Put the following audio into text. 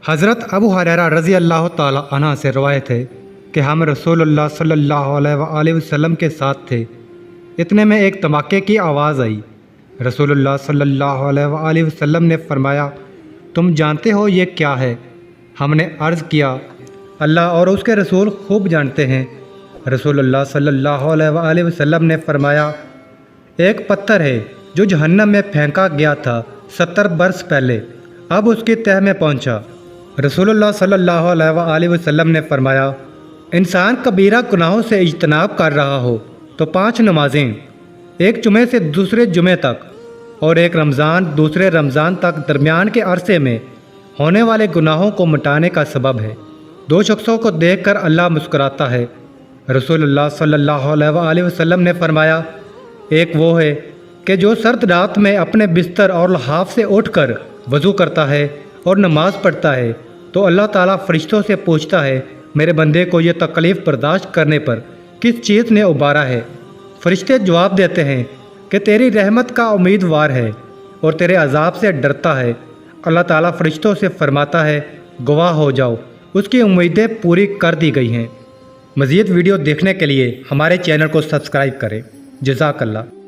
हज़रत अबू हुरैरा रज़ी अल्लाह ताला अन्हु से रवायत है कि हम रसूलुल्लाह सल्लल्लाहु अलैहि वसल्लम के साथ थे। इतने में एक धमाके की आवाज़ आई। रसूलुल्लाह सल्लल्लाहु अलैहि वसल्लम ने फरमाया, तुम जानते हो ये क्या है? हमने अर्ज़ किया, अल्लाह और उसके रसूल खूब जानते हैं। रसूलुल्लाह सल्लल्लाहु अलैहि वसल्लम ने फरमाया, एक पत्थर है जो जहन्नम में फेंका गया था 70 बरस पहले, अब उसकी तह में पहुंचा। रसूलुल्लाह सल्लल्लाहु अलैहि वसल्लम ने फरमाया, इंसान कबीरा गुनाहों से इज्तनाब कर रहा हो तो 5 नमाजें, एक जुमे से दूसरे जुमे तक और एक रमज़ान दूसरे रमज़ान तक दरमियान के अरसे में होने वाले गुनाहों को मिटाने का सबब है। 2 शख्सों को देखकर अल्लाह मुस्कुराता है। रसूलुल्लाह सल्लल्लाहु अलैहि वसल्लम ने फरमाया, एक वो है कि जो सर्द रात में अपने बिस्तर और लहाफ से उठकर वज़ू करता है और नमाज़ पढ़ता है तो अल्लाह ताला फ़रिश्तों से पूछता है, मेरे बंदे को ये तकलीफ़ बर्दाश्त करने पर किस चीज़ ने उबारा है? फ़रिश्ते जवाब देते हैं कि तेरी रहमत का उम्मीदवार है और तेरे अज़ाब से डरता है। अल्लाह ताला फ़रिश्तों से फरमाता है, गवाह हो जाओ, उसकी उम्मीदें पूरी कर दी गई हैं। मज़ीद वीडियो देखने के लिए हमारे चैनल को सब्सक्राइब करें। जज़ाकल्लाह।